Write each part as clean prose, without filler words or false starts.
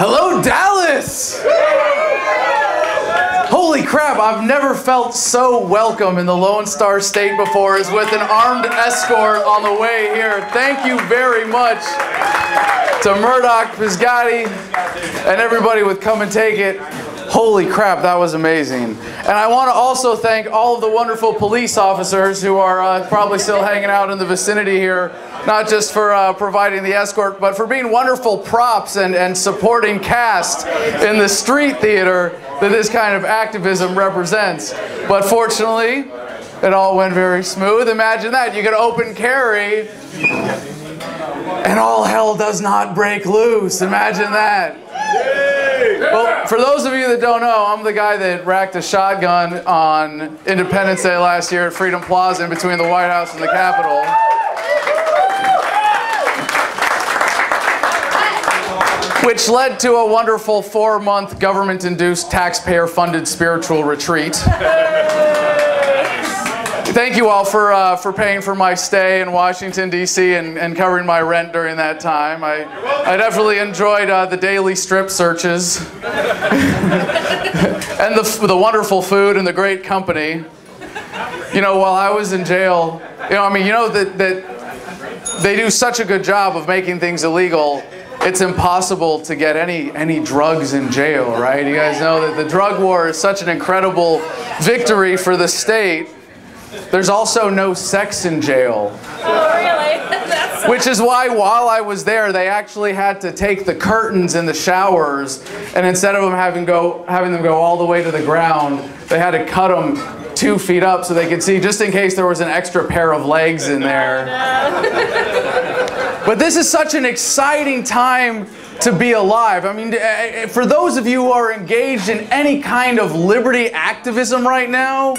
Hello, Dallas! Holy crap, I've never felt so welcome in the Lone Star State before as with an armed escort on the way here. Thank you very much to Murdoch, Pisgatti, and everybody with Come and Take It. Holy crap, that was amazing. And I want to also thank all of the wonderful police officers who are probably still hanging out in the vicinity here, not just for providing the escort, but for being wonderful props and supporting cast in the street theater that this kind of activism represents. But fortunately, it all went very smooth. Imagine that, you could open carry and all hell does not break loose. Imagine that. Well, for those of you that don't know, I'm the guy that racked a shotgun on Independence Day last year at Freedom Plaza in between the White House and the Capitol. Which led to a wonderful 4-month government-induced, taxpayer-funded spiritual retreat. Thank you all for paying for my stay in Washington, D.C. and covering my rent during that time. I definitely enjoyed the daily strip searches and the wonderful food and the great company. You know, while I was in jail, that they do such a good job of making things illegal. It's impossible to get any drugs in jail, right? You guys know that the drug war is such an incredible victory for the state. There's also no sex in jail. Oh, really? Which is why while I was there, they actually had to take the curtains in the showers, and instead of them having them go all the way to the ground, they had to cut them 2 feet up so they could see, just in case there was an extra pair of legs in there. But this is such an exciting time to be alive. I mean, for those of you who are engaged in any kind of liberty activism right now,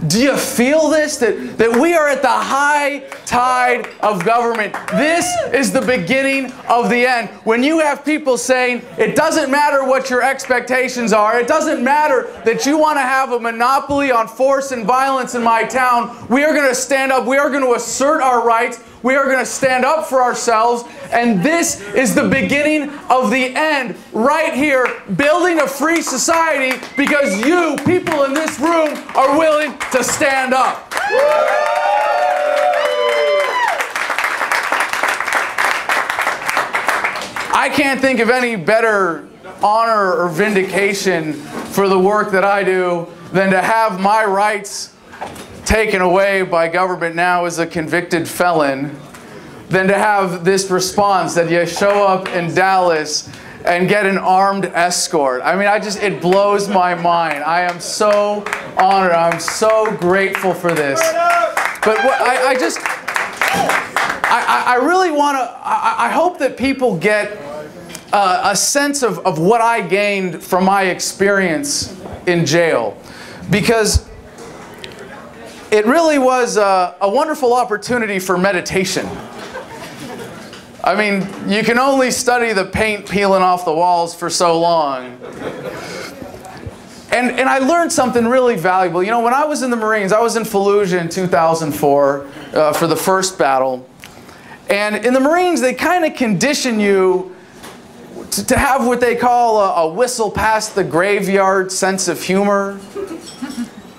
do you feel this? That we are at the high tide of government. This is the beginning of the end. When you have people saying, it doesn't matter what your expectations are, it doesn't matter that you want to have a monopoly on force and violence in my town, we are going to stand up, we are going to assert our rights, we are going to stand up for ourselves, and this is the beginning of the end right here, building a free society because you, people in this room, are willing to stand up. I can't think of any better honor or vindication for the work that I do than to have my rights taken away by government now as a convicted felon, than to have this response that you show up in Dallas and get an armed escort. I mean, it blows my mind. I am so honored. I'm so grateful for this. But what I really want to, I hope that people get a sense of what I gained from my experience in jail. Because it really was a wonderful opportunity for meditation. I mean, you can only study the paint peeling off the walls for so long. And I learned something really valuable. You know, when I was in the Marines, I was in Fallujah in 2004 for the first battle. And in the Marines, they kind of condition you to have what they call a whistle past the graveyard sense of humor.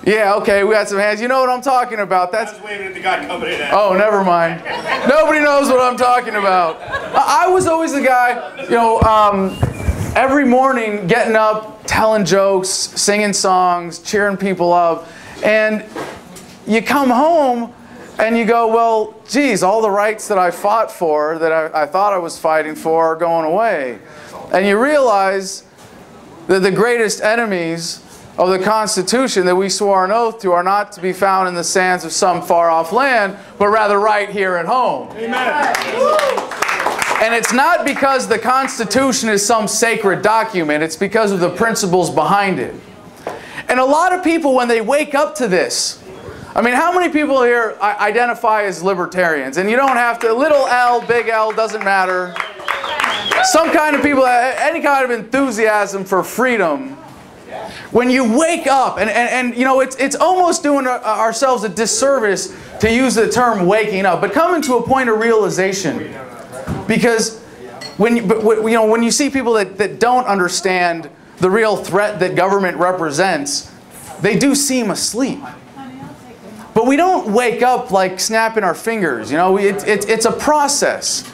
Yeah, okay, we got some hands. You know what I'm talking about. I was waving at the guy coming in. Oh, never mind. Nobody knows what I'm talking about. I was always the guy, you know, every morning getting up, telling jokes, singing songs, cheering people up. And you come home and you go, well, geez, all the rights that I fought for, that I thought I was fighting for, are going away. And you realize that the greatest enemies of the Constitution that we swore an oath to are not to be found in the sands of some far-off land, but rather right here at home. Amen. And it's not because the Constitution is some sacred document, it's because of the principles behind it. And a lot of people, when they wake up to this, I mean, how many people here identify as libertarians? And you don't have to, little L, big L, doesn't matter. Some kind of people, any kind of enthusiasm for freedom. When you wake up, and you know, it's almost doing ourselves a disservice to use the term waking up, but coming to a point of realization. Because when you see people that don't understand the real threat that government represents, they do seem asleep. But we don't wake up like snapping our fingers. It's a process.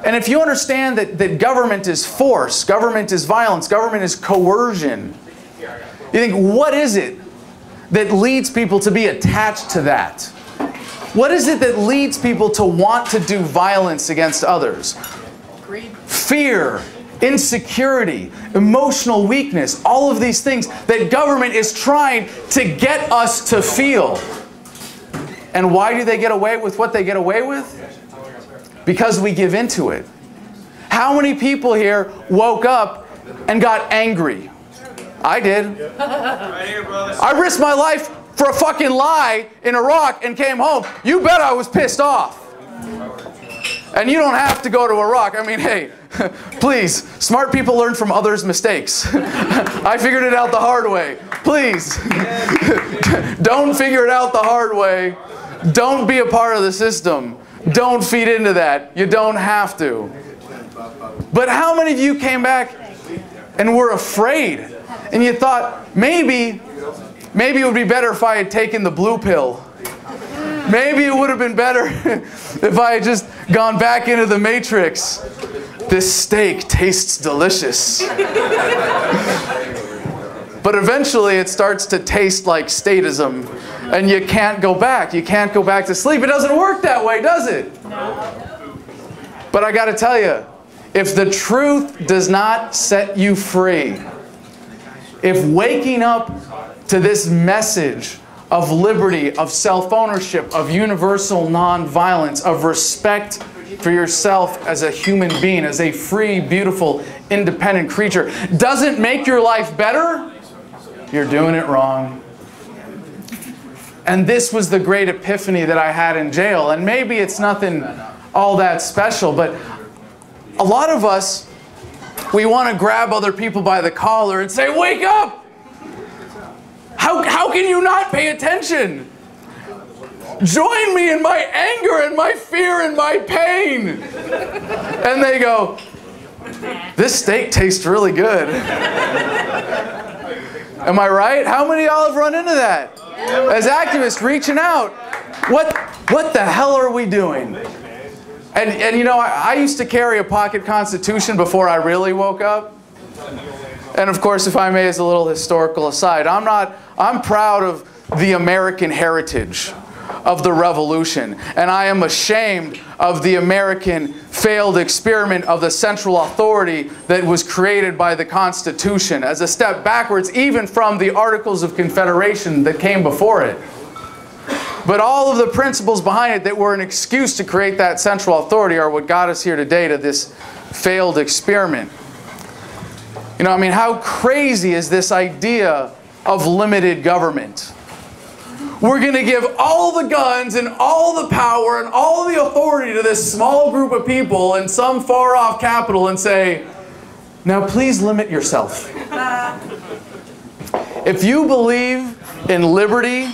And if you understand that government is force, government is violence, government is coercion, you think, what is it that leads people to be attached to that? What is it that leads people to want to do violence against others? Greed. Fear, insecurity, emotional weakness, all of these things that government is trying to get us to feel. And why do they get away with what they get away with? Because we give into it. How many people here woke up and got angry? I did. Right here, brother. I risked my life for a fucking lie in Iraq and came home. You bet I was pissed off. And you don't have to go to Iraq. I mean, hey, please, smart people learn from others' mistakes. I figured it out the hard way. Please, don't figure it out the hard way. Don't be a part of the system. Don't feed into that. You don't have to. But how many of you came back and were afraid? And you thought, maybe it would be better if I had taken the blue pill. Maybe it would have been better if I had just gone back into the Matrix. This steak tastes delicious. But eventually it starts to taste like statism. And you can't go back. You can't go back to sleep. It doesn't work that way, does it? No. But I got to tell you, if the truth does not set you free, if waking up to this message of liberty, of self-ownership, of universal nonviolence, of respect for yourself as a human being, as a free, beautiful, independent creature, doesn't make your life better, you're doing it wrong. And this was the great epiphany that I had in jail. And maybe it's nothing all that special, but a lot of us, we want to grab other people by the collar and say, wake up! How can you not pay attention? Join me in my anger and my fear and my pain. And they go, this steak tastes really good. Am I right? How many of y'all have run into that? As activists reaching out, what the hell are we doing? And you know, I used to carry a pocket constitution before I really woke up. And of course, if I may, as a little historical aside, I'm proud of the American heritage of the revolution. And I am ashamed of the American failed experiment of the central authority that was created by the Constitution as a step backwards, even from the Articles of Confederation that came before it. But all of the principles behind it that were an excuse to create that central authority are what got us here today to this failed experiment. You know, I mean, how crazy is this idea of limited government? We're going to give all the guns and all the power and all the authority to this small group of people in some far-off capital and say, now please limit yourself. If you believe in liberty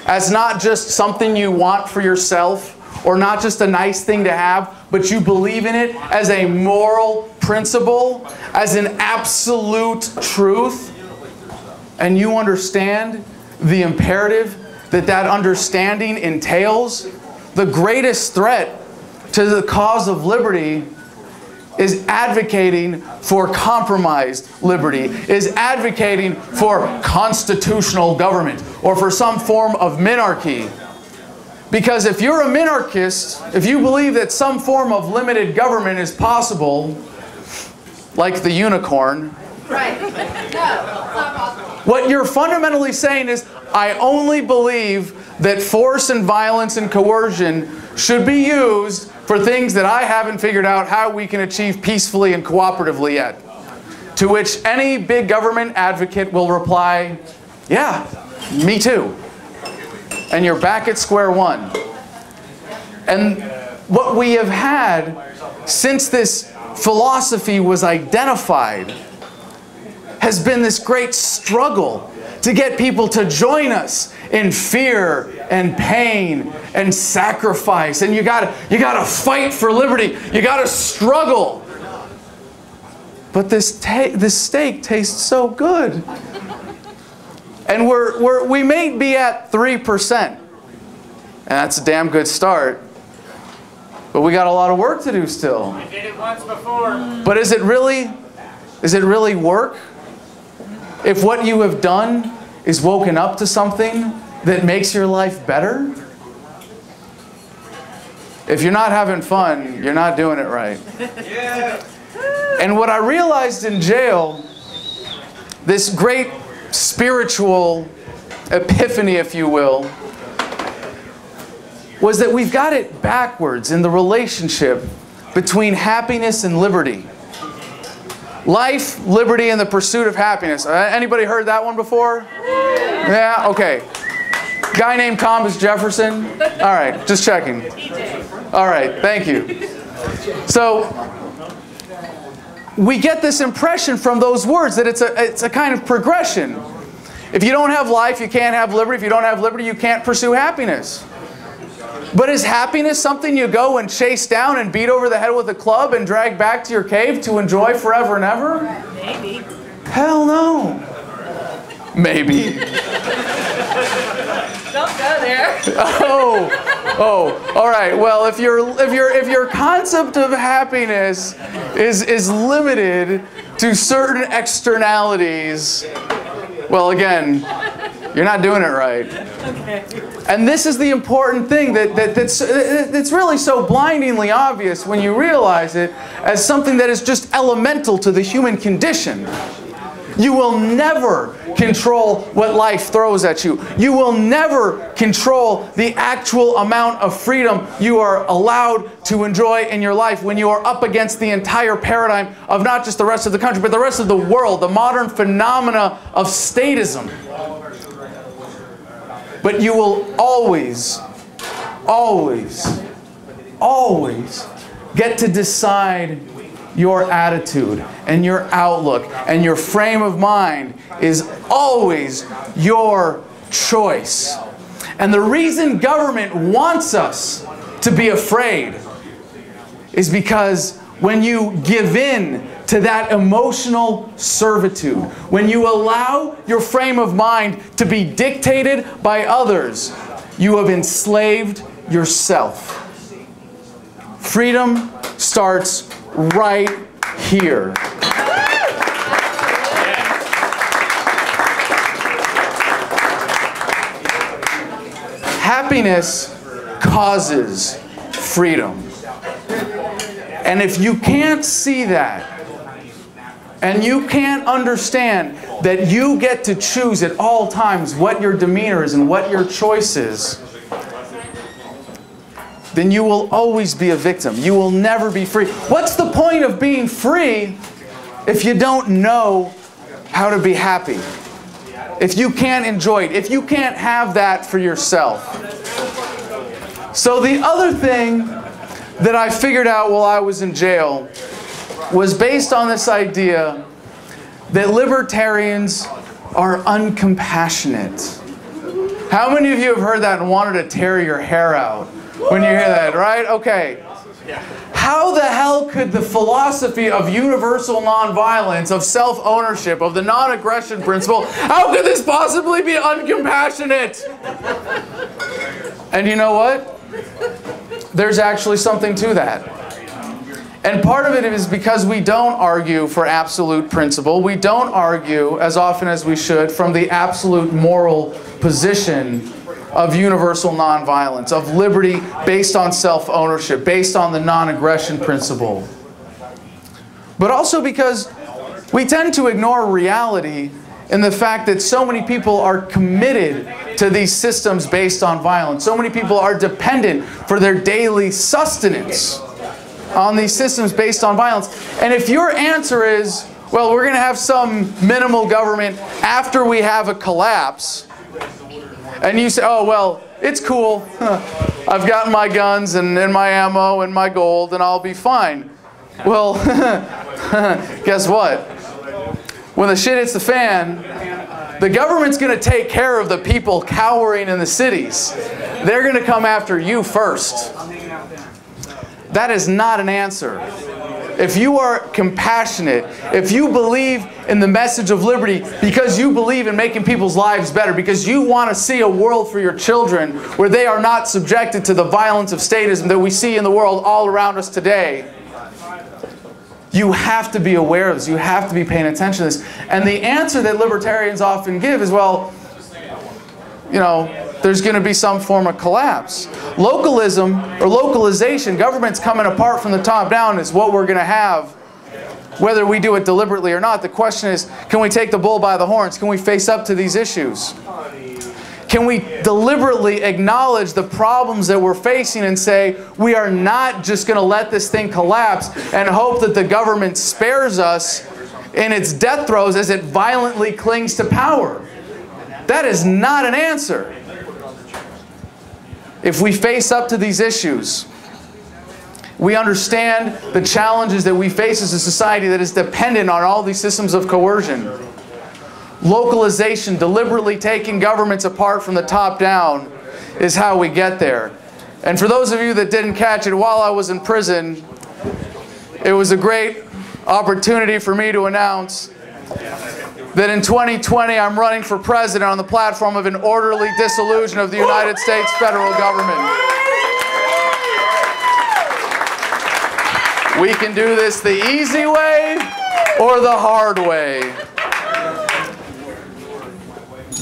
as not just something you want for yourself or not just a nice thing to have, but you believe in it as a moral principle, as an absolute truth, and you understand the imperative that understanding entails, the greatest threat to the cause of liberty is advocating for compromised liberty, is advocating for constitutional government, or for some form of minarchy. Because if you're a minarchist, if you believe that some form of limited government is possible, like the unicorn, right. No, it's not possible. What you're fundamentally saying is, I only believe that force and violence and coercion should be used for things that I haven't figured out how we can achieve peacefully and cooperatively yet. To which any big government advocate will reply, yeah, me too. And you're back at square one. And what we have had since this philosophy was identified has been this great struggle to get people to join us in fear and pain and sacrifice. And you gotta fight for liberty. You gotta struggle. but this steak tastes so good. And we may be at 3%. And that's a damn good start. But we got a lot of work to do still. I did it once before. But is it really work? If what you have done is woken up to something that makes your life better? If you're not having fun, you're not doing it right. Yeah. And what I realized in jail, this great spiritual epiphany, if you will, was that we've got it backwards in the relationship between happiness and liberty. Life, liberty, and the pursuit of happiness. Anybody heard that one before? Yeah? Okay. Guy named Thomas Jefferson? All right, just checking. All right, thank you. So, we get this impression from those words that it's a kind of progression. If you don't have life, you can't have liberty. If you don't have liberty, you can't pursue happiness. But is happiness something you go and chase down and beat over the head with a club and drag back to your cave to enjoy forever and ever? Maybe. Hell no. Maybe. Don't go there. Oh, all right. Well, if your concept of happiness is limited to certain externalities, well, again, you're not doing it right. Okay. And this is the important thing that's really so blindingly obvious when you realize it as something that is just elemental to the human condition. You will never control what life throws at you. You will never control the actual amount of freedom you are allowed to enjoy in your life when you are up against the entire paradigm of not just the rest of the country, but the rest of the world, the modern phenomena of statism. But you will always, always, always get to decide your attitude and your outlook and your frame of mind is always your choice. And the reason government wants us to be afraid is because when you give in to that emotional servitude, when you allow your frame of mind to be dictated by others, you have enslaved yourself. Freedom starts right here. Happiness causes freedom. And if you can't see that, and you can't understand that you get to choose at all times what your demeanor is and what your choice is, then you will always be a victim. You will never be free. What's the point of being free if you don't know how to be happy? If you can't enjoy it, if you can't have that for yourself. So the other thing that I figured out while I was in jail was based on this idea that libertarians are uncompassionate. How many of you have heard that and wanted to tear your hair out when you hear that, right? Okay. How the hell could the philosophy of universal nonviolence, of self-ownership, of the non-aggression principle, how could this possibly be uncompassionate? And you know what? There's actually something to that. And part of it is because we don't argue for absolute principle. We don't argue, as often as we should, from the absolute moral position of universal nonviolence, of liberty based on self-ownership, based on the non-aggression principle. But also because we tend to ignore reality in the fact that so many people are committed to these systems based on violence. So many people are dependent for their daily sustenance on these systems based on violence. And if your answer is, well, we're going to have some minimal government after we have a collapse, and you say, oh, well, it's cool. I've got my guns and my ammo and my gold and I'll be fine. Well, guess what? When the shit hits the fan, the government's going to take care of the people cowering in the cities. They're going to come after you first. That is not an answer. if you are compassionate, if you believe in the message of liberty because you believe in making people's lives better, because you want to see a world for your children where they are not subjected to the violence of statism that we see in the world all around us today, you have to be aware of this. You have to be paying attention to this. And the answer that libertarians often give is, well, you know, there's going to be some form of collapse. Localism or localization, government's coming apart from the top down, is what we're going to have, whether we do it deliberately or not. The question is, can we take the bull by the horns? Can we face up to these issues? Can we deliberately acknowledge the problems that we're facing and say, we are not just going to let this thing collapse and hope that the government spares us in its death throes as it violently clings to power? That is not an answer. If we face up to these issues, we understand the challenges that we face as a society that is dependent on all these systems of coercion. Localization, deliberately taking governments apart from the top down, is how we get there. And for those of you that didn't catch it, while I was in prison, it was a great opportunity for me to announce that in 2020 I'm running for president on the platform of an orderly dissolution of the United States federal government. We can do this the easy way or the hard way.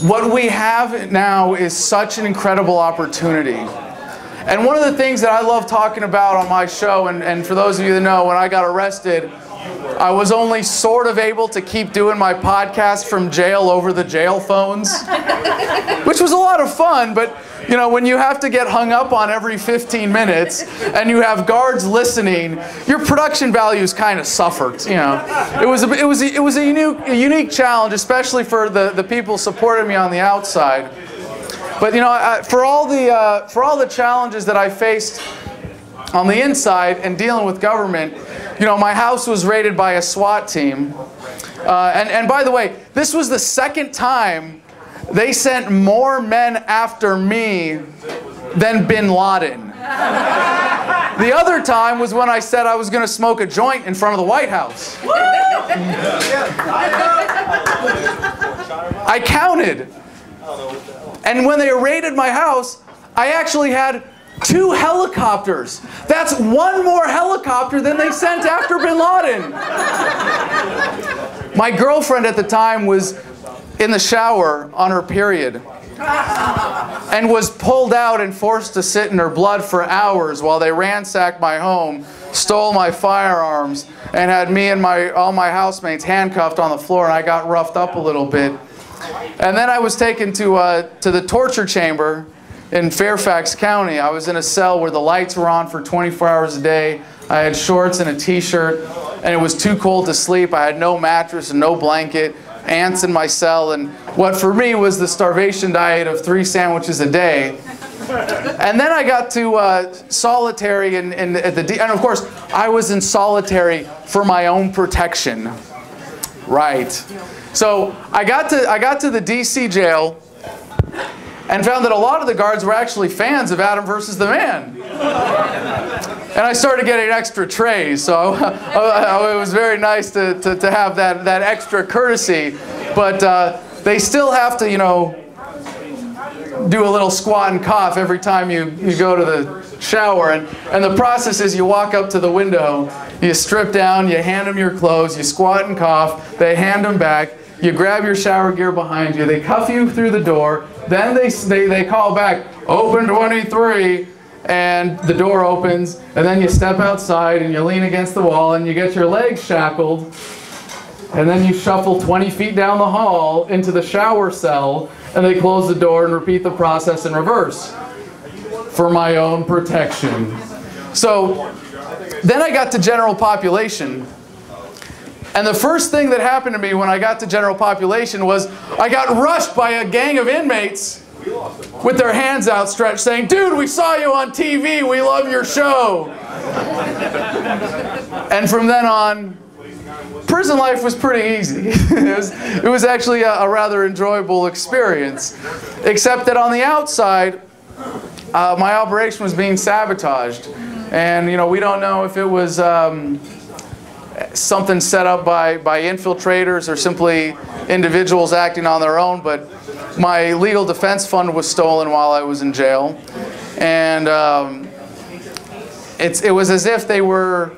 What we have now is such an incredible opportunity. And one of the things that I love talking about on my show, and for those of you that know, when I got arrested, I was only sort of able to keep doing my podcast from jail over the jail phones, which was a lot of fun, but you know, when you have to get hung up on every 15 minutes and you have guards listening, your production values kind of suffered. You know, it was a unique challenge, especially for the people supporting me on the outside. But you know, for all the challenges that I faced on the inside and dealing with government, you know, my house was raided by a SWAT team. And by the way, this was the second time they sent more men after me than Bin Laden. The other time was when I said I was going to smoke a joint in front of the White House. I counted. And when they raided my house, I actually had 2 helicopters. That's 1 more helicopter than they sent after Bin Laden. My girlfriend at the time was in the shower on her period and was pulled out and forced to sit in her blood for hours while they ransacked my home, stole my firearms, and had me and all my housemates handcuffed on the floor, and I got roughed up a little bit. And then I was taken to the torture chamber in Fairfax County. I was in a cell where the lights were on for 24 hours a day. I had shorts and a t-shirt, and it was too cold to sleep. I had no mattress and no blanket, ants in my cell, and what for me was the starvation diet of 3 sandwiches a day. And then I got to solitary, and of course I was in solitary for my own protection. Right. So I got to the DC jail and found that a lot of the guards were actually fans of Adam versus the Man. And I started getting extra trays, so it was very nice to have that extra courtesy. But they still have to, you know, do a little squat and cough every time you go to the shower. And the process is you walk up to the window, you strip down, you hand them your clothes, you squat and cough, they hand them back, you grab your shower gear behind you, they cuff you through the door, then they call back, open 23, and the door opens, and then you step outside and you lean against the wall and you get your legs shackled, and then you shuffle 20 feet down the hall into the shower cell, and they close the door and repeat the process in reverse for my own protection. So then I got to general population. And the first thing that happened to me when I got to general population was I got rushed by a gang of inmates with their hands outstretched saying, "Dude, we saw you on TV, we love your show." And from then on, prison life was pretty easy. It was actually a rather enjoyable experience. Except that on the outside, my operation was being sabotaged. And you know, we don't know if it was something set up by infiltrators or simply individuals acting on their own, but my legal defense fund was stolen while I was in jail. And it was as if they were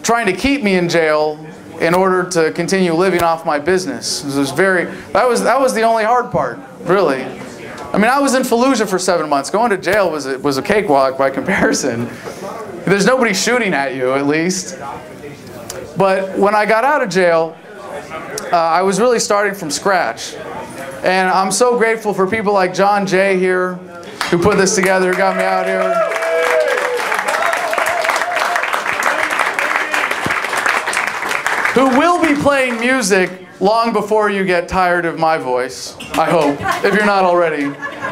trying to keep me in jail in order to continue living off my business. It was that was the only hard part, really. I mean, I was in Fallujah for 7 months. Going to jail was a cakewalk by comparison. There's nobody shooting at you, at least. But when I got out of jail, I was really starting from scratch. And I'm so grateful for people like John Jay here, who put this together, who got me out here. Who will be playing music long before you get tired of my voice, I hope, if you're not already.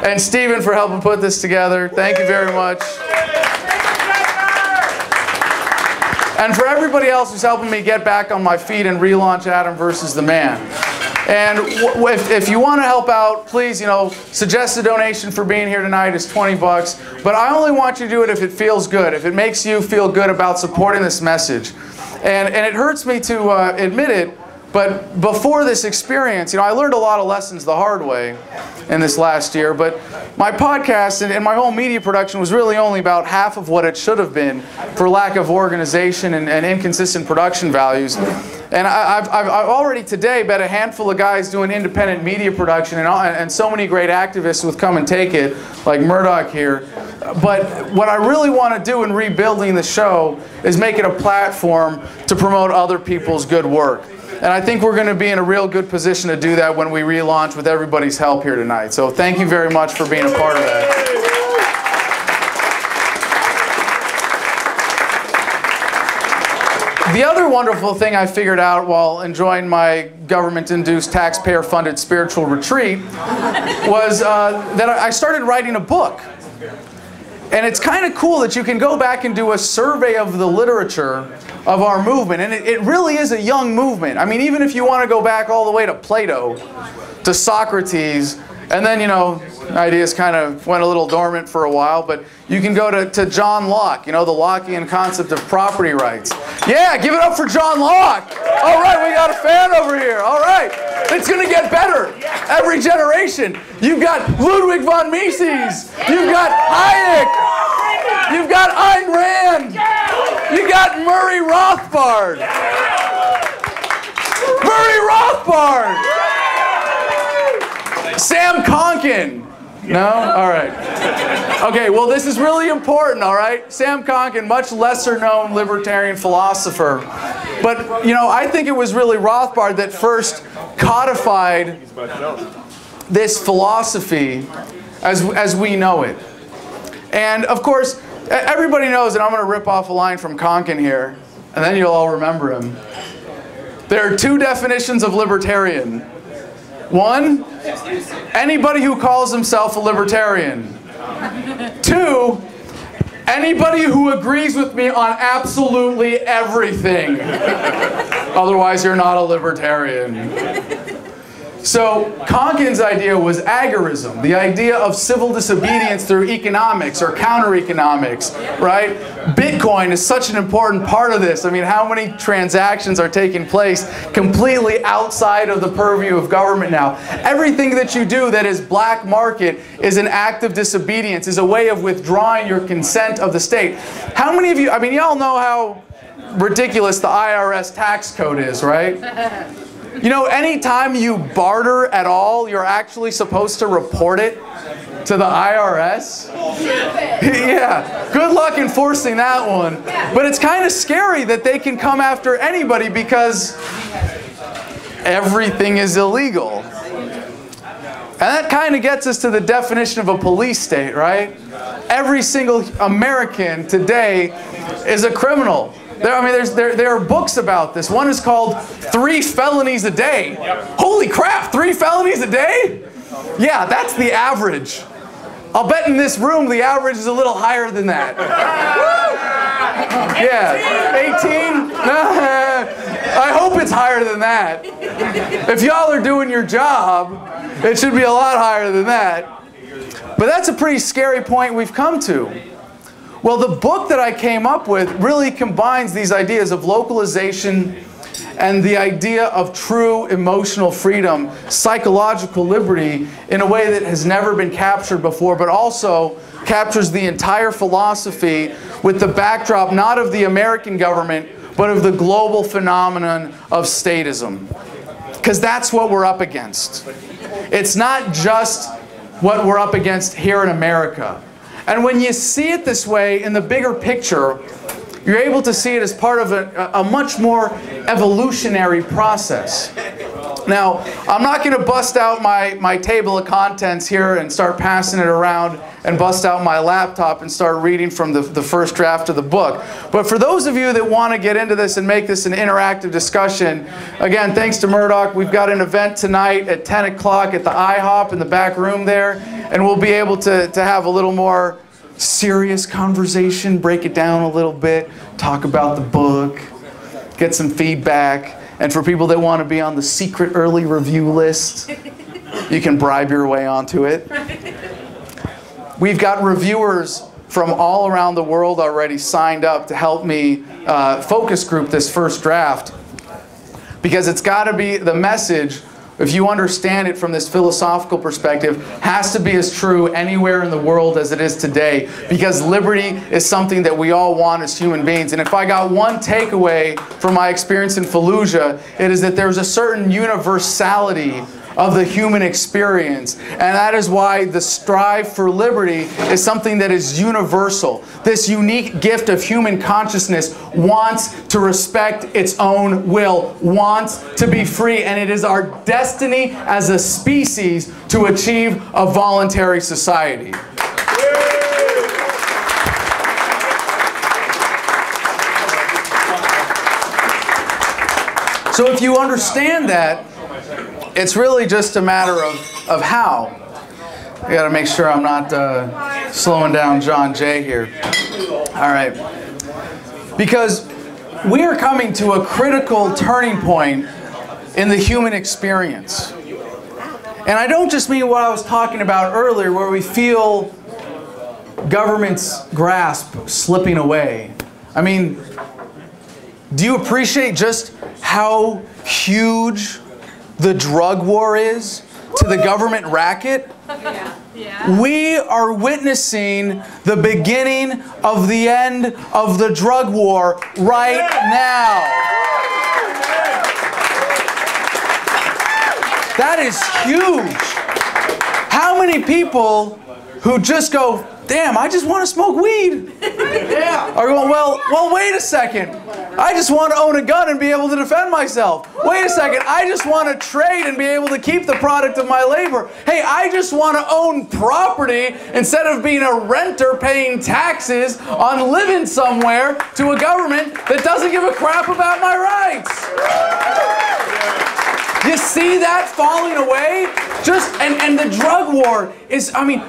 And Stephen for helping put this together. Thank you very much. And for everybody else who's helping me get back on my feet and relaunch Adam versus the Man. And if you want to help out, please, suggest a donation for being here tonight is 20 bucks. But I only want you to do it if it feels good, if it makes you feel good about supporting this message. And it hurts me to admit it, but before this experience, I learned a lot of lessons the hard way in this last year. But my podcast and my whole media production was really only about half of what it should have been for lack of organization and inconsistent production values. And I've already today met a handful of guys doing independent media production and so many great activists with Come and Take It, like Murdoch here. But what I really want to do in rebuilding the show is make it a platform to promote other people's good work. And I think we're going to be in a real good position to do that when we relaunch with everybody's help here tonight. So thank you very much for being a part of that. The other wonderful thing I figured out while enjoying my government-induced, taxpayer-funded spiritual retreat was that I started writing a book. And it's kind of cool that you can go back and do a survey of the literature of our movement. And it really is a young movement. I mean, even if you want to go back all the way to Plato, to Socrates, and then, ideas kind of went a little dormant for a while, but you can go to John Locke, the Lockean concept of property rights. Yeah, give it up for John Locke. All right, we got a fan over here. All right. It's going to get better every generation. You've got Ludwig von Mises. You've got Hayek. You've got Ayn Rand. You got Murray Rothbard. Murray Rothbard. Sam Konkin. No? All right. Okay, well, this is really important, all right? Sam Konkin, much lesser known libertarian philosopher. But, I think it was really Rothbard that first codified this philosophy as we know it. And, of course, everybody knows, and I'm going to rip off a line from Konkin here, and then you'll all remember him. There are two definitions of libertarian. One, anybody who calls himself a libertarian. Two, anybody who agrees with me on absolutely everything. Otherwise, you're not a libertarian. So, Konkin's idea was agorism, the idea of civil disobedience through economics or counter-economics, right? Bitcoin is such an important part of this. I mean, how many transactions are taking place completely outside of the purview of government now? Everything that you do that is black market is an act of disobedience, is a way of withdrawing your consent of the state. How many of you, y'all know how ridiculous the IRS tax code is, right? Anytime you barter at all, you're actually supposed to report it to the IRS. Yeah, good luck enforcing that one. But it's kind of scary that they can come after anybody because everything is illegal. And that kind of gets us to the definition of a police state, right? Every single American today is a criminal. There are books about this. One is called 3 Felonies a Day. Holy crap, 3 felonies a day? Yeah, that's the average. I'll bet in this room the average is a little higher than that. Yeah, 18? I hope it's higher than that. If y'all are doing your job, it should be a lot higher than that. But that's a pretty scary point we've come to. Well, the book that I came up with really combines these ideas of localization and the idea of true emotional freedom, psychological liberty, in a way that has never been captured before, but also captures the entire philosophy with the backdrop not of the American government, but of the global phenomenon of statism. Because that's what we're up against. It's not just what we're up against here in America. And when you see it this way in the bigger picture, you're able to see it as part of a much more evolutionary process. Now, I'm not going to bust out my table of contents here and start passing it around and bust out my laptop and start reading from the first draft of the book. But for those of you that want to get into this and make this an interactive discussion, again, thanks to Murdoch, we've got an event tonight at 10 o'clock at the IHOP in the back room there, and we'll be able to have a little more serious conversation, break it down a little bit, talk about the book, get some feedback. And for people that want to be on the secret early review list, you can bribe your way onto it. We've got reviewers from all around the world already signed up to help me focus group this first draft. Because it's got to be the message, if you understand it from this philosophical perspective, has to be as true anywhere in the world as it is today. Because liberty is something that we all want as human beings. And if I got one takeaway from my experience in Fallujah, it is that there's a certain universality of the human experience. And that is why the strive for liberty is something that is universal. This unique gift of human consciousness wants to respect its own will, wants to be free, and it is our destiny as a species to achieve a voluntary society. So if you understand that, it's really just a matter of how. I got to make sure I'm not slowing down John Jay here. All right. Because we are coming to a critical turning point in the human experience. And I don't just mean what I was talking about earlier, where we feel government's grasp slipping away. I mean, do you appreciate just how huge the drug war is to the government racket? Yeah. We are witnessing the beginning of the end of the drug war right now. That is huge. How many people who just go, damn, I just want to smoke weed, are going, well, wait a second. I just want to own a gun and be able to defend myself. Wait a second, I just want to trade and be able to keep the product of my labor. Hey, I just want to own property instead of being a renter paying taxes on living somewhere to a government that doesn't give a crap about my rights. You see that falling away? And the drug war is, I mean,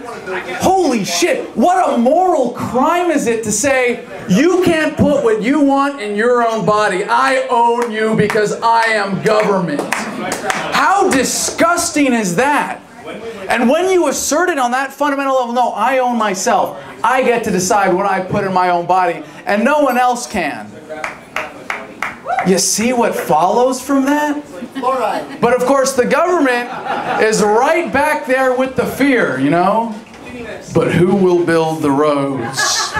holy shit, what a moral crime is it to say, you can't put what you want in your own body. I own you because I am government. How disgusting is that? And when you assert it on that fundamental level, no, I own myself. I get to decide what I put in my own body, and no one else can. You see what follows from that? But of course the government is right back there with the fear, you know? But who will build the roads?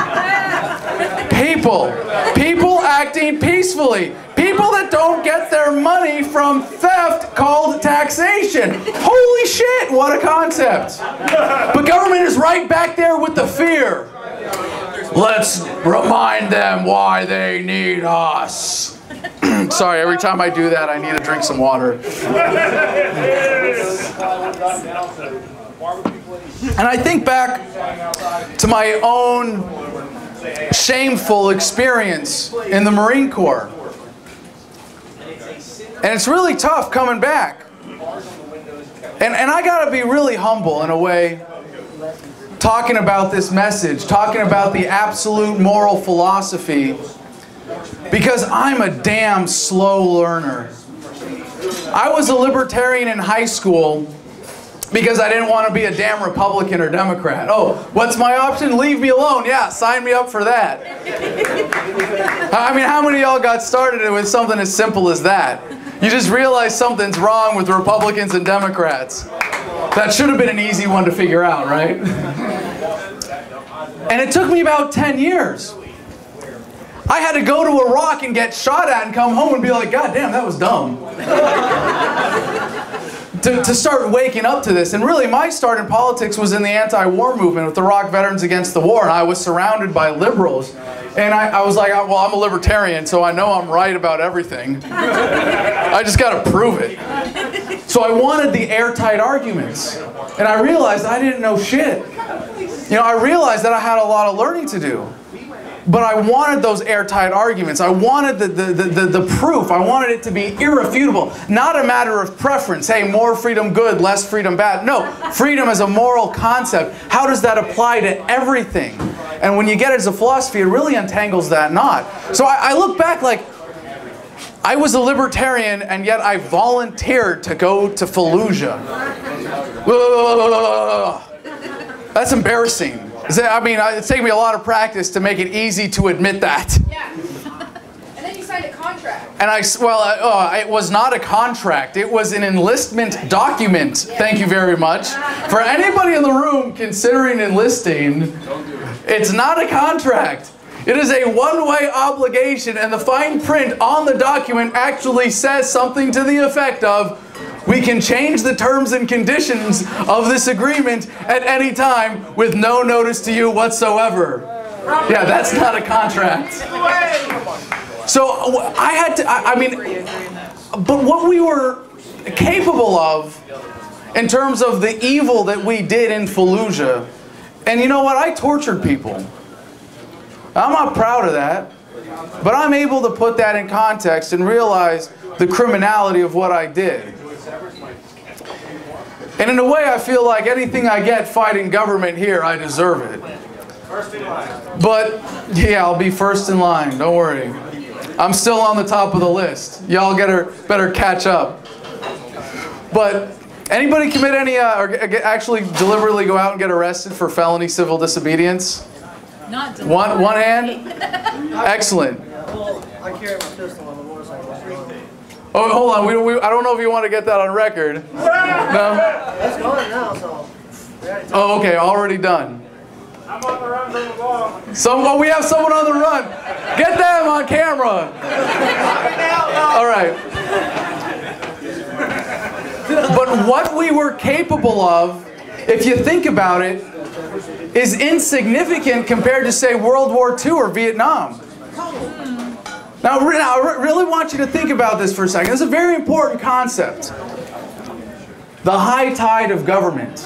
People acting peacefully. People that don't get their money from theft called taxation. Holy shit, what a concept. But government is right back there with the fear. Let's remind them why they need us. Sorry, every time I do that, I need to drink some water. And I think back to my own shameful experience in the Marine Corps. And it's really tough coming back. And I got to be really humble in a way, talking about this message, talking about the absolute moral philosophy, because I'm a damn slow learner. I was a libertarian in high school because I didn't want to be a damn Republican or Democrat. Oh, what's my option? Leave me alone. Yeah, sign me up for that. I mean, how many of y'all got started with something as simple as that? You just realize something's wrong with Republicans and Democrats. That should have been an easy one to figure out, right? And it took me about 10 years. I had to go to Iraq and get shot at and come home and be like, God damn, that was dumb. to start waking up to this. And really, my start in politics was in the anti-war movement with Iraq Veterans Against the War. And I was surrounded by liberals. And I was like, well, I'm a libertarian, so I know I'm right about everything. I just got to prove it. So I wanted the airtight arguments. And I realized I didn't know shit. You know, I realized that I had a lot of learning to do. But I wanted those airtight arguments. I wanted the proof. I wanted it to be irrefutable. Not a matter of preference. Hey, more freedom good, less freedom bad. No, freedom as a moral concept. How does that apply to everything? And when you get it as a philosophy, it really untangles that knot. So I look back like, I was a libertarian and yet I volunteered to go to Fallujah. That's embarrassing. I mean, it's taken me a lot of practice to make it easy to admit that. Yeah. And then you signed a contract. And it was not a contract. It was an enlistment document. Thank you very much. For anybody in the room considering enlisting, it's not a contract. It is a one-way obligation, and the fine print on the document actually says something to the effect of, we can change the terms and conditions of this agreement at any time with no notice to you whatsoever. Yeah, that's not a contract. So I had to, I mean, but what we were capable of in terms of the evil that we did in Fallujah, and you know what, I tortured people. I'm not proud of that, but I'm able to put that in context and realize the criminality of what I did. And in a way, I feel like anything I get fighting government here, I deserve it. First in line. But, yeah, I'll be first in line, don't worry. I'm still on the top of the list. Y'all better catch up. But, anybody commit any, or actually deliberately go out and get arrested for felony civil disobedience? Not One hand? Excellent. Well, I carry my pistol on the motorcycle. Oh, hold on. I don't know if you want to get that on record. No? It's going now, so. Oh, okay. Already done. I'm on the run from the ball. Oh, we have someone on the run. Get them on camera. All right. But what we were capable of, if you think about it, is insignificant compared to, say, World War II or Vietnam. Now, I really want you to think about this for a second. This is a very important concept. The high tide of government.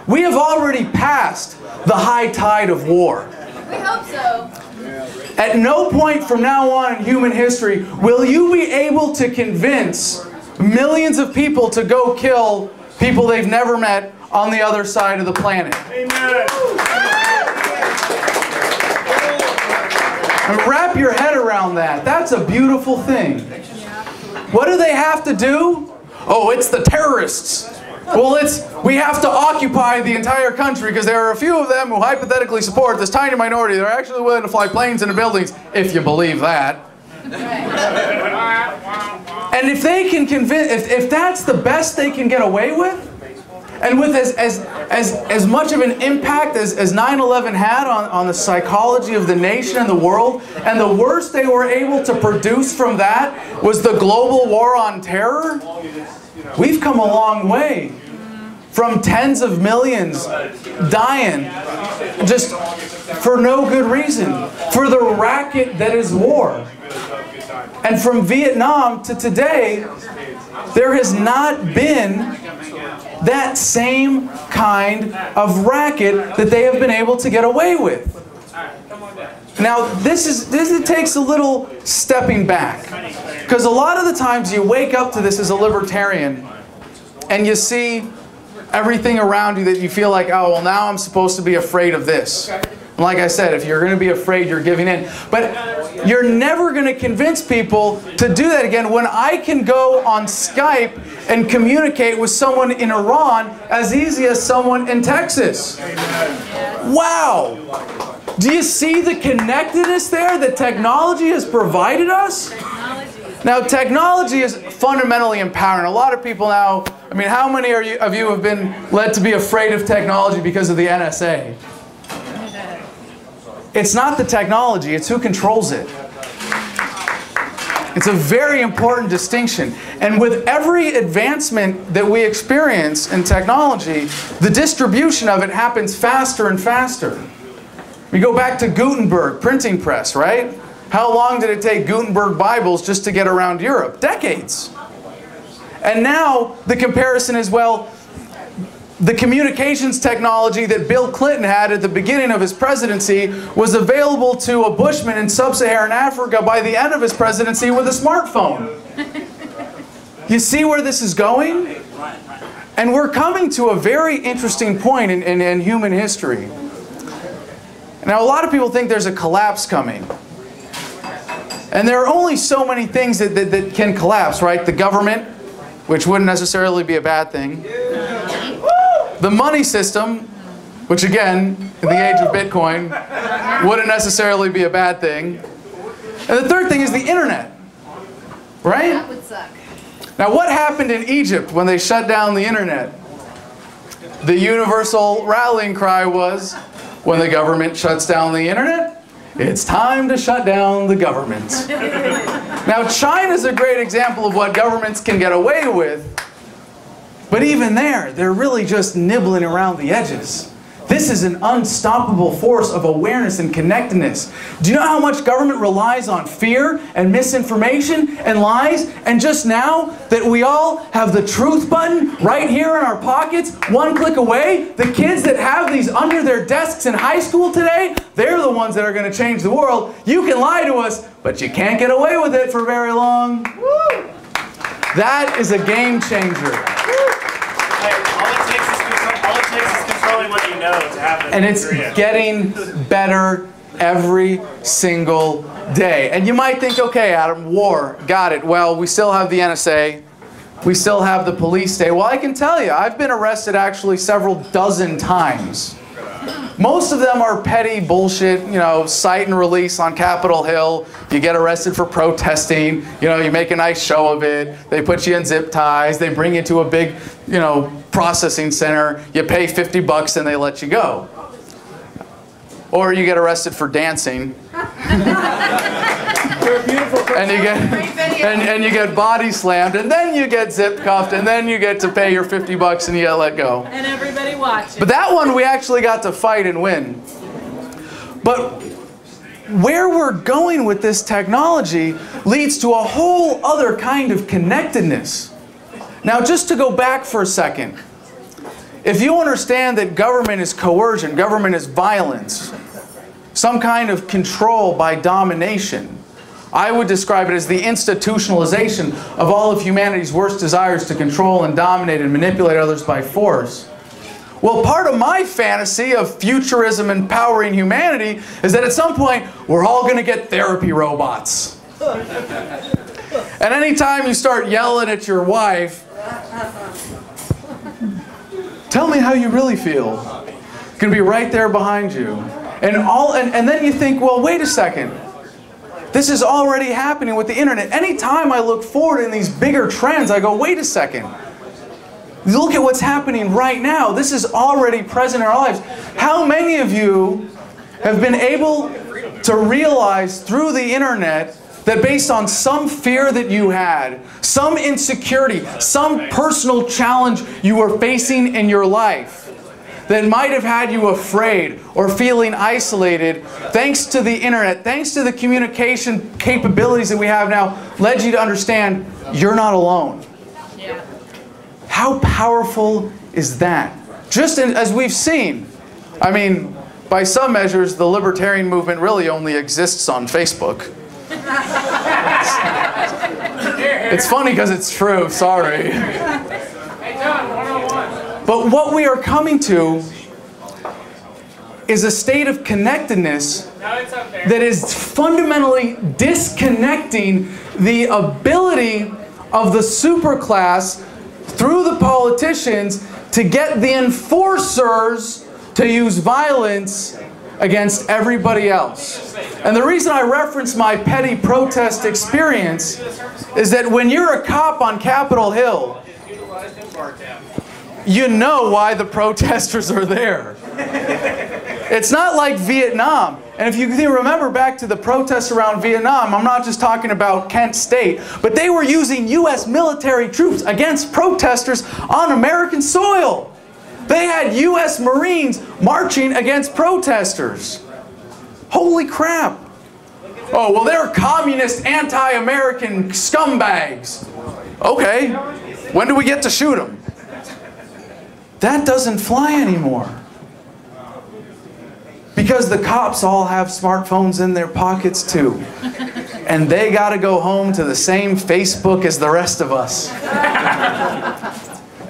We have already passed the high tide of war. We hope so. At no point from now on in human history will you be able to convince millions of people to go kill people they've never met on the other side of the planet. Amen. And wrap your head around that. That's a beautiful thing. What do they have to do? Oh, it's the terrorists. Well, we have to occupy the entire country because there are a few of them who hypothetically support this tiny minority that are actually willing to fly planes into buildings, if you believe that. And if they can convince, if that's the best they can get away with, and with as much of an impact as 9/11 had on the psychology of the nation and the world, and the worst they were able to produce from that was the global war on terror, we've come a long way. From tens of millions dying just for no good reason, for the racket that is war. And from Vietnam to today, there has not been that same kind of racket that they have been able to get away with. Now, this takes a little stepping back, because a lot of the times you wake up to this as a libertarian and you see everything around you that you feel like, oh, well, now I'm supposed to be afraid of this. Like I said, if you're going to be afraid, you're giving in. But you're never going to convince people to do that again when I can go on Skype and communicate with someone in Iran as easy as someone in Texas. Wow! Do you see the connectedness there that technology has provided us? Now, technology is fundamentally empowering. A lot of people now, I mean, how many of you have been led to be afraid of technology because of the NSA? It's not the technology, it's who controls it. It's a very important distinction. And with every advancement that we experience in technology, the distribution of it happens faster and faster. We go back to Gutenberg, printing press, right? How long did it take Gutenberg Bibles just to get around Europe? Decades. And now the comparison is, well, the communications technology that Bill Clinton had at the beginning of his presidency was available to a Bushman in sub-Saharan Africa by the end of his presidency with a smartphone. You see where this is going? And we're coming to a very interesting point in human history. Now, a lot of people think there's a collapse coming. And there are only so many things that can collapse, right? The government, which wouldn't necessarily be a bad thing. The money system, which again, in the age of Bitcoin, wouldn't necessarily be a bad thing. And the third thing is the internet, right? That would suck. Now, what happened in Egypt when they shut down the internet? The universal rallying cry was, when the government shuts down the internet, it's time to shut down the government. Now, China's a great example of what governments can get away with. But even there, they're really just nibbling around the edges. This is an unstoppable force of awareness and connectedness. Do you know how much government relies on fear and misinformation and lies? And just now that we all have the truth button right here in our pockets, one click away, the kids that have these under their desks in high school today, they're the ones that are going to change the world. You can lie to us, but you can't get away with it for very long. Woo! That is a game changer. All it takes is controlling what you know to have it. And it's getting better every single day. And you might think, okay, Adam, war, got it. Well, we still have the NSA. We still have the police state. Well, I can tell you, I've been arrested actually several dozen times. Most of them are petty bullshit, you know, cite and release on Capitol Hill. You get arrested for protesting. You know, you make a nice show of it. They put you in zip ties. They bring you to a big, you know, processing center. You pay $50 and they let you go. Or you get arrested for dancing. And you get body slammed, and then you get zip cuffed, and then you get to pay your $50 and you get let go. And everybody watching. But that one we actually got to fight and win. But where we're going with this technology leads to a whole other kind of connectedness. Now, just to go back for a second, if you understand that government is coercion, government is violence, some kind of control by domination, I would describe it as the institutionalization of all of humanity's worst desires to control and dominate and manipulate others by force. Well, part of my fantasy of futurism empowering humanity is that at some point we're all going to get therapy robots. And anytime you start yelling at your wife, tell me how you really feel. It's going to be right there behind you. And then you think, well, wait a second. This is already happening with the internet. Anytime I look forward in these bigger trends, I go, wait a second. Look at what's happening right now. This is already present in our lives. How many of you have been able to realize through the internet that based on some fear that you had, some insecurity, some personal challenge you were facing in your life, that might have had you afraid or feeling isolated, thanks to the internet, thanks to the communication capabilities that we have now, led you to understand you're not alone. Yeah. How powerful is that? Just as we've seen, I mean, by some measures, the libertarian movement really only exists on Facebook. It's funny because it's true, sorry. Hey, John, 101. But what we are coming to is a state of connectedness that is fundamentally disconnecting the ability of the superclass through the politicians to get the enforcers to use violence against everybody else. And the reason I reference my petty protest experience is that when you're a cop on Capitol Hill, you know why the protesters are there. It's not like Vietnam. And if you can remember back to the protests around Vietnam, I'm not just talking about Kent State, but they were using U.S. military troops against protesters on American soil. They had U.S. Marines marching against protesters. Holy crap. Oh, well, they're communist, anti-American scumbags. Okay, when do we get to shoot them? That doesn't fly anymore. Because the cops all have smartphones in their pockets too. And they got to go home to the same Facebook as the rest of us.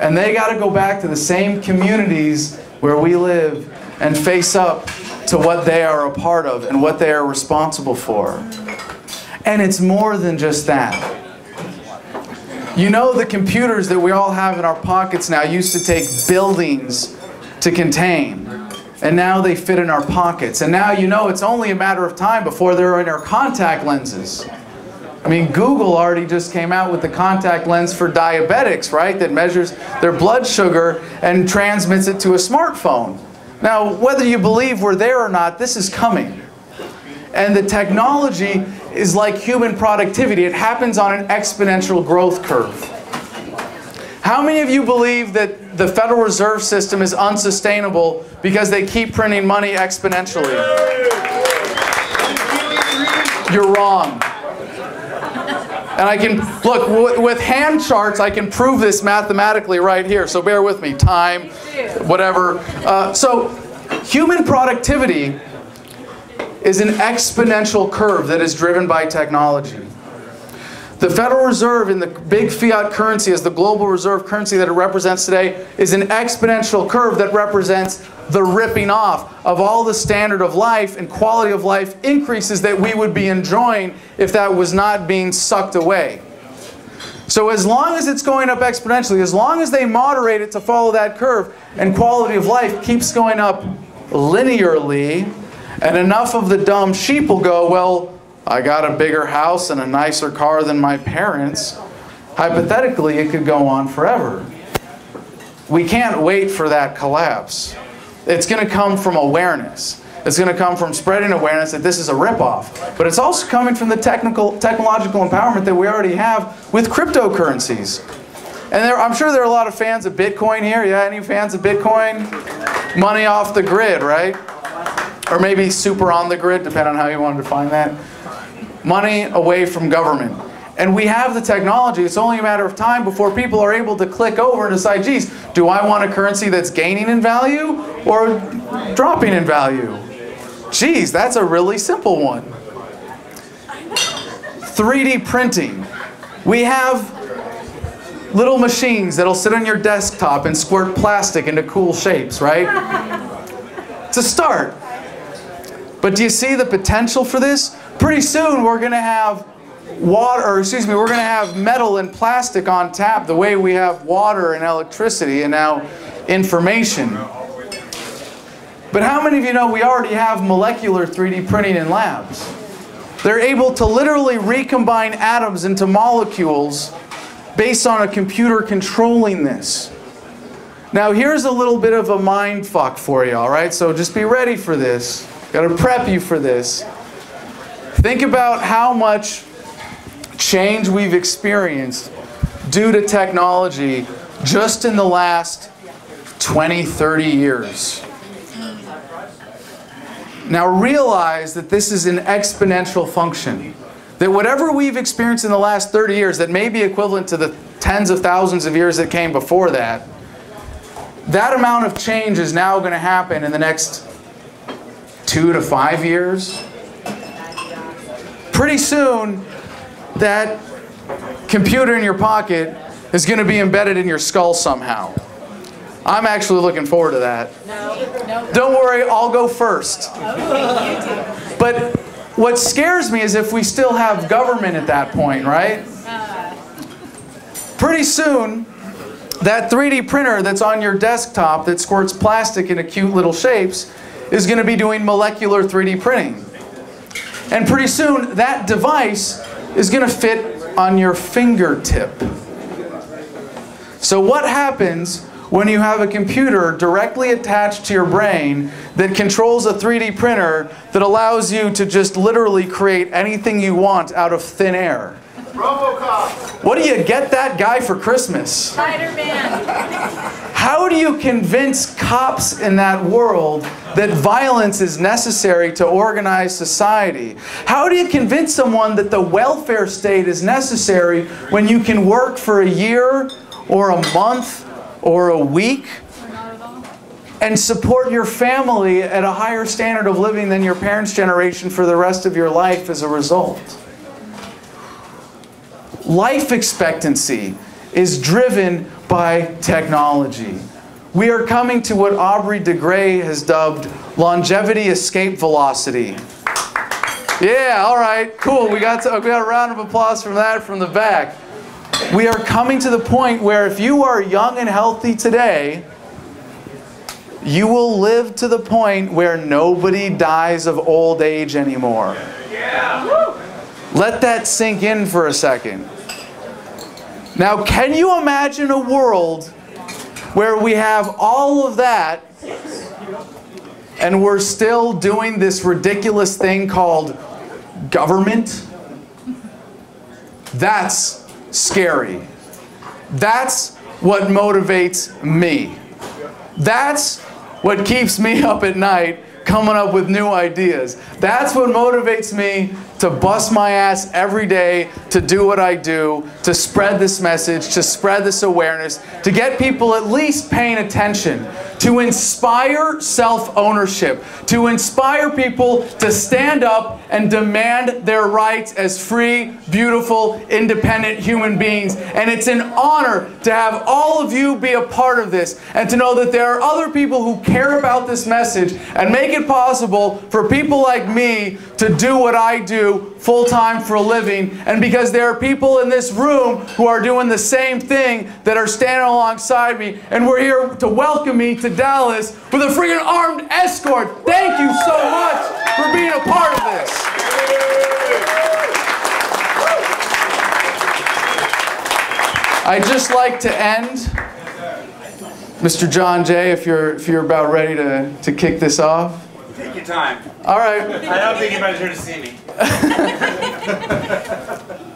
And they got to go back to the same communities where we live and face up to what they are a part of and what they are responsible for. And it's more than just that. You know, the computers that we all have in our pockets now used to take buildings to contain. And now they fit in our pockets. And now you know it's only a matter of time before they're in our contact lenses. I mean, Google already just came out with the contact lens for diabetics, right? That measures their blood sugar and transmits it to a smartphone. Now, whether you believe we're there or not, this is coming. And the technology is like human productivity. It happens on an exponential growth curve. How many of you believe that the Federal Reserve System is unsustainable because they keep printing money exponentially? You're wrong. And I can, look, with hand charts, I can prove this mathematically right here. So bear with me. Time, whatever. So human productivity is an exponential curve that is driven by technology. The Federal Reserve in the big fiat currency as the global reserve currency that it represents today is an exponential curve that represents the ripping off of all the standard of life and quality of life increases that we would be enjoying if that was not being sucked away. So as long as it's going up exponentially, as long as they moderate it to follow that curve and quality of life keeps going up linearly, and enough of the dumb sheep will go, well, I got a bigger house and a nicer car than my parents. Hypothetically, it could go on forever. We can't wait for that collapse. It's going to come from awareness. It's going to come from spreading awareness that this is a ripoff. But it's also coming from the technological empowerment that we already have with cryptocurrencies. And I'm sure there are a lot of fans of Bitcoin here. Yeah, any fans of Bitcoin? Money off the grid, right? Or maybe super on the grid, depending on how you want to define that. Money away from government. And we have the technology. It's only a matter of time before people are able to click over and decide, geez, do I want a currency that's gaining in value or dropping in value? Geez, that's a really simple one. 3D printing. We have little machines that'll sit on your desktop and squirt plastic into cool shapes, right? It's a start. But do you see the potential for this? Pretty soon we're going to have we're going to have metal and plastic on tap the way we have water and electricity and now information. But how many of you know we already have molecular 3D printing in labs? They're able to literally recombine atoms into molecules based on a computer controlling this. Now here's a little bit of a mind fuck for you, all right? So just be ready for this. Got to prep you for this. Think about how much change we've experienced due to technology just in the last 20, 30 years. Now realize that this is an exponential function. That whatever we've experienced in the last 30 years that may be equivalent to the tens of thousands of years that came before that, that amount of change is now going to happen in the next 2 to 5 years. Pretty soon, that computer in your pocket is going to be embedded in your skull somehow. I'm actually looking forward to that. No. Don't worry, I'll go first. Okay, you do. But what scares me is if we still have government at that point, right? Pretty soon, that 3D printer that's on your desktop that squirts plastic into cute little shapes is going to be doing molecular 3D printing. And pretty soon, that device is going to fit on your fingertip. So what happens when you have a computer directly attached to your brain that controls a 3D printer that allows you to just literally create anything you want out of thin air? What do you get that guy for Christmas? Spider-Man. How do you convince cops in that world that violence is necessary to organize society? How do you convince someone that the welfare state is necessary when you can work for a year or a month or a week and support your family at a higher standard of living than your parents' generation for the rest of your life as a result? Life expectancy is driven by technology. We are coming to what Aubrey de Grey has dubbed longevity escape velocity. Yeah, all right, cool. We got a round of applause from that from the back. We are coming to the point where if you are young and healthy today, you will live to the point where nobody dies of old age anymore. Let that sink in for a second. Now, can you imagine a world where we have all of that and we're still doing this ridiculous thing called government? That's scary. That's what motivates me. That's what keeps me up at night coming up with new ideas. That's what motivates me to bust my ass every day to do what I do, to spread this message, to spread this awareness, to get people at least paying attention, to inspire self-ownership, to inspire people to stand up and demand their rights as free, beautiful, independent human beings. And it's an honor to have all of you be a part of this and to know that there are other people who care about this message and make it possible for people like me to do what I do full-time for a living, and because there are people in this room who are doing the same thing that are standing alongside me, and we're here to welcome me to Dallas with a freaking armed escort. Thank you so much for being a part of this. I'd just like to end, Mr. John Jay, if you're about ready to kick this off. Take your time. All right. I don't think anybody's here to see me.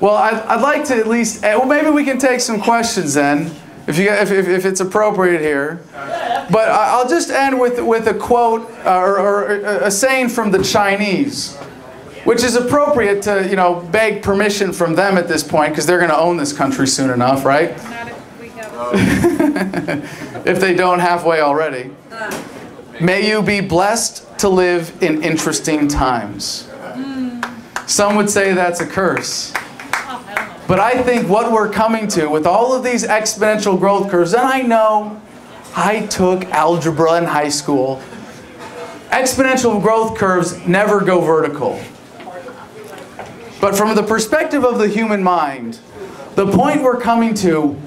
Well, I'd like to at least. Well, maybe we can take some questions then, if it's appropriate here. But I'll just end with a quote or a saying from the Chinese, which is appropriate to beg permission from them at this point because they're going to own this country soon enough, right? Not if we have. If they don't halfway already. May you be blessed to live in interesting times. Some would say that's a curse. But I think what we're coming to with all of these exponential growth curves, and I know I took algebra in high school, exponential growth curves never go vertical. But from the perspective of the human mind, the point we're coming to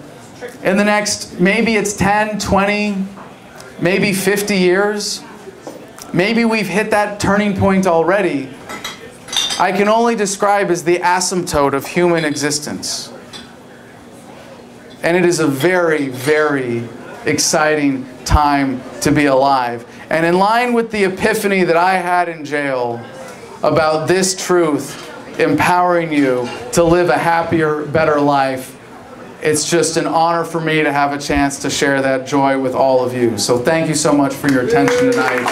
in the next, maybe it's 10, 20, maybe 50 years, maybe we've hit that turning point already, I can only describe as the asymptote of human existence. And it is a very, very exciting time to be alive. And in line with the epiphany that I had in jail about this truth empowering you to live a happier, better life, it's just an honor for me to have a chance to share that joy with all of you. So thank you so much for your attention tonight.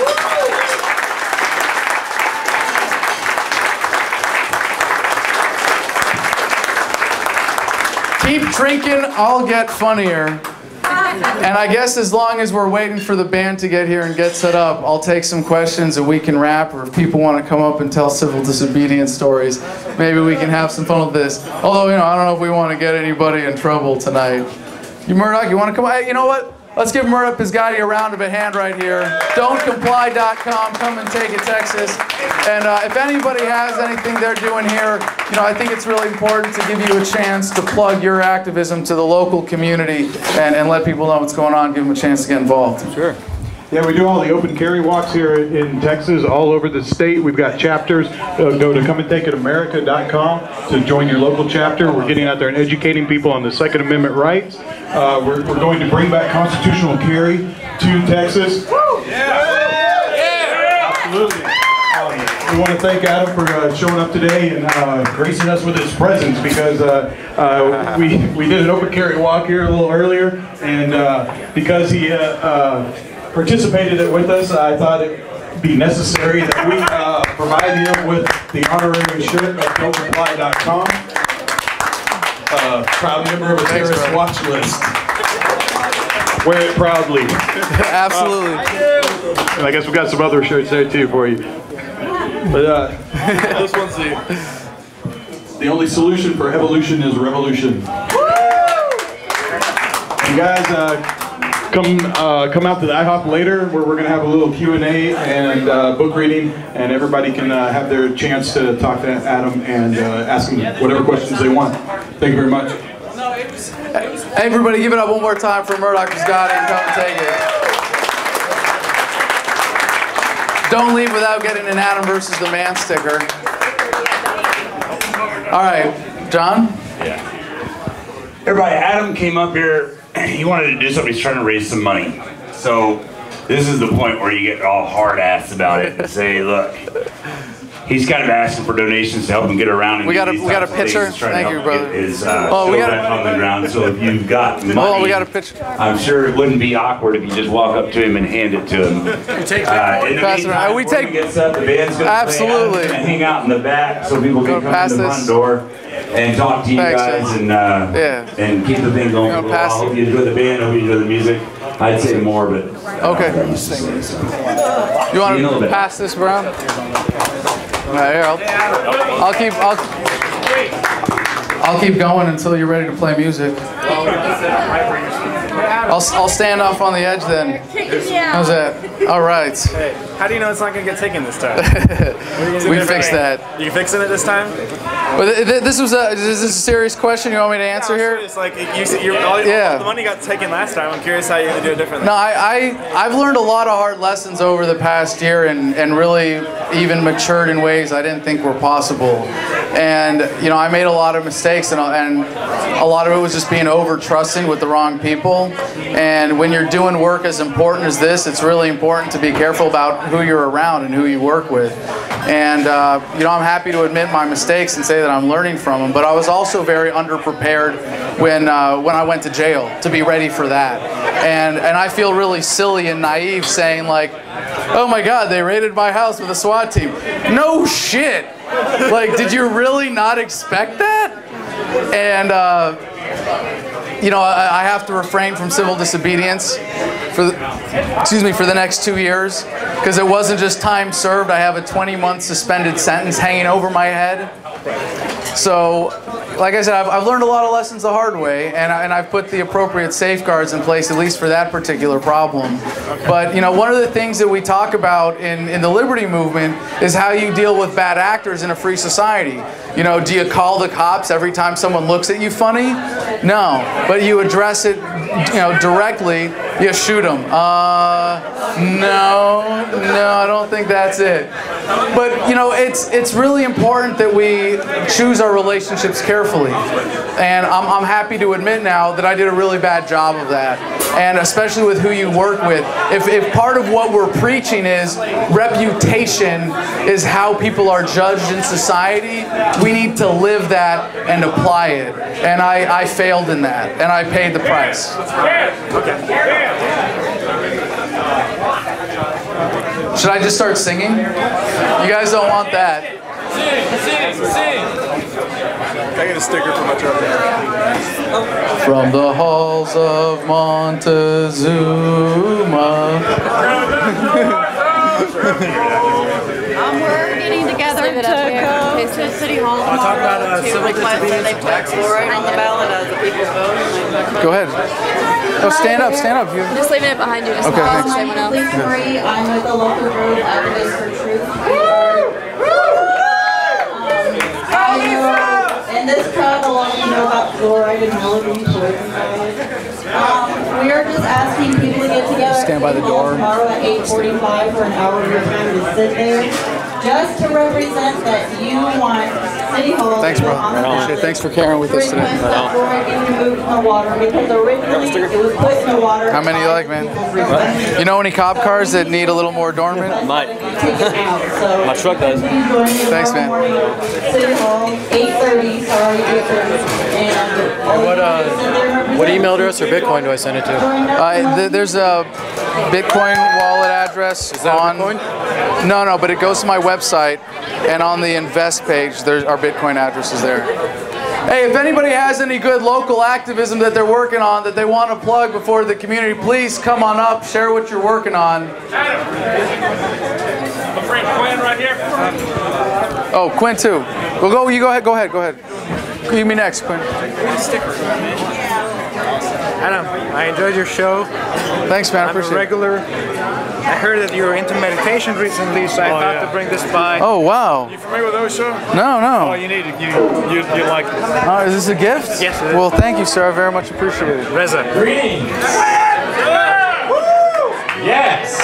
Keep drinking, I'll get funnier. And I guess as long as we're waiting for the band to get here and get set up, I'll take some questions and we can rap, or if people want to come up and tell civil disobedience stories, maybe we can have some fun with this. Although, I don't know if we want to get anybody in trouble tonight. You Murdoch, you want to come? You know what? Let's give Murdoch Pisgatti a round of a hand right here. Don'tComply.com. Come and take it, Texas. And if anybody has anything they're doing here, you know, I think it's really important to give you a chance to plug your activism to the local community and let people know what's going on, give them a chance to get involved. Sure. Yeah, we do all the open carry walks here in Texas, all over the state. We've got chapters. Go to comeandtakeItamerica.com to join your local chapter. We're getting out there and educating people on the Second Amendment rights. We're going to bring back constitutional carry to Texas. Absolutely. We want to thank Adam for showing up today and gracing us with his presence, because we did an open carry walk here a little earlier, and because he participated with us, I thought it'd be necessary that we provide him with the honorary shirt at Don'tComply.com. Proud member of a terrorist watch list. Wear it proudly. Absolutely. And I guess we got some other shirts there too for you. But this one's the only solution for evolution is revolution. You guys come out to the IHOP later, where we're going to have a little Q&A and book reading, and everybody can have their chance to talk to Adam and ask him whatever questions they want. Thank you very much. Hey, everybody, give it up one more time for Murdoch Pisgatti and come and take it. Don't leave without getting an Adam versus the Man sticker. All right, John? Yeah. Everybody, Adam came up here, he wanted to do something, he's trying to raise some money. So this is the point where you get all hard-assed about it and say, look, he's kind of asking for donations to help him get around. We got a picture. Thank you, brother. His on the ground. So if you've got money, oh, we got a picture. I'm sure it wouldn't be awkward if you just walk up to him and hand it to him. We take. Gets up, the band's gonna absolutely. Play. Hang out in the back so people can come in the front door and talk to you guys and keep the thing going. I hope you enjoy the band. I hope you enjoy the music. I'd say more, but okay. You want to pass this around? Right, here, I'll keep going until you're ready to play music. I'll stand off on the edge then. How's that? All right. Hey, how do you know it's not going to get taken this time? We fixed that. You fixing it this time? Well, is this a serious question you want me to answer here? It's like all the money got taken last time. I'm curious how you're going to do it differently. No, I've learned a lot of hard lessons over the past year and really even matured in ways I didn't think were possible. And, you know, I made a lot of mistakes, and a lot of it was just being over-trusting with the wrong people. And when you're doing work as important as this, it's really important to be careful about who you're around and who you work with. And, you know, I'm happy to admit my mistakes and say that I'm learning from them, but I was also very underprepared when I went to jail to be ready for that. And I feel really silly and naive saying, like, oh my God, they raided my house with a SWAT team. No shit! Like, did you really not expect that? And, you know, I have to refrain from civil disobedience for the next 2 years, because it wasn't just time served. I have a 20-month suspended sentence hanging over my head. So, like I said, I've learned a lot of lessons the hard way, and I've put the appropriate safeguards in place, at least for that particular problem. But, you know, one of the things that we talk about in the Liberty Movement is how you deal with bad actors in a free society. You know, do you call the cops every time someone looks at you funny? No, but you address it, you know, directly. You shoot them. No, I don't think that's it. But, you know, it's really important that we choose our relationships carefully. And I'm happy to admit now that I did a really bad job of that. And especially with who you work with. If part of what we're preaching is reputation is how people are judged in society, we need to live that and apply it. And I failed in that. And I paid the price. Should I just start singing? You guys don't want that. Sing! I get a sticker for my truck. From the halls of Montezuma. We're getting together leave it up here in case the city hall tomorrow to request that they put fluoride on the ballot as the people's vote. Go ahead. Oh, stand up, stand up. You. Just leaving it behind you just Okay, in case thanks. anyone else. I'm with the local group Activists for Truth. In this crowd, a lot of you know about fluoride and Malibu poison diet. We are just asking people to get together Stand by the door. tomorrow at 8:45 for an hour of your time to sit there, just to represent that you want City Hall. Thanks, bro. on the ballot. Thanks for caring with us today. Request that fluoride be removed from the water because originally it was put in the water. How many you like, man? You know any cop cars that need a little more dormant? Might. My truck does. Thanks, man. City Hall, 8:30, sorry, 8:30. And What email address or Bitcoin do I send it to? There's a Bitcoin wallet address on. Bitcoin? No, but it goes to my website, and on the invest page, there's our Bitcoin address is there. Hey, if anybody has any good local activism that they're working on that they want to plug before the community, please come on up, share what you're working on. My friend Quinn right here. Oh, Quinn too. Well, go. You go ahead. Go ahead. You me next, Quinn. Adam, I enjoyed your show. Thanks, man. I I'm a appreciate it. regular. I heard that you were into meditation recently, so I thought to bring this by. Oh, wow. You familiar with Osho? No. Oh, you need it. You like it. Is this a gift? Yes, it is. Well, thank you, sir. I very much appreciate it. Reza. Greetings. Yes.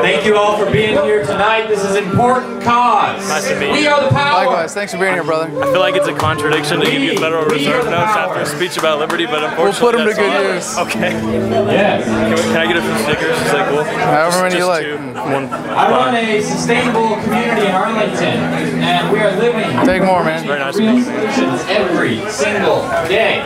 Thank you all for being here tonight. This is an important cause. Nice to meet you. We are the power. Likewise. Thanks for being here, brother. I feel like it's a contradiction to give you Federal Reserve notes after a speech about liberty, but We'll put unfortunately them to good use. Okay. Yes. Can I get a few stickers? Is that cool? However many you like. One. I run a sustainable community in Arlington, and we are living Take more, man. Very nice. real solutions every single day.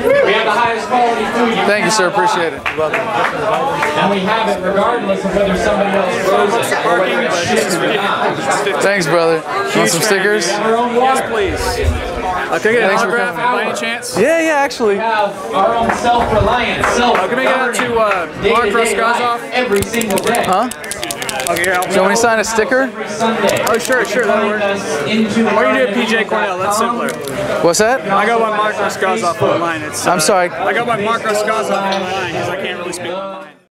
We have the highest quality food. Thank you, sir. Appreciate it. And we have it regardless of whether somebody else grows it or whether it's shipped or not. Thanks, brother. Want some stickers? We have our own water. Please. Can I get an Thanks for autograph coming. by any chance? Yeah, actually. We have our own self-reliant, Can I get out to Mark Roskozov? every single day. Huh? Okay, here, Do you want me to sign a sticker? Every Sunday. Oh, sure, that'll work. Or you do PJ Cornell, that's simpler. What's that? I got one Mark Roskozov online. I'm sorry. I got one Mark Roskozov online because I can't really speak.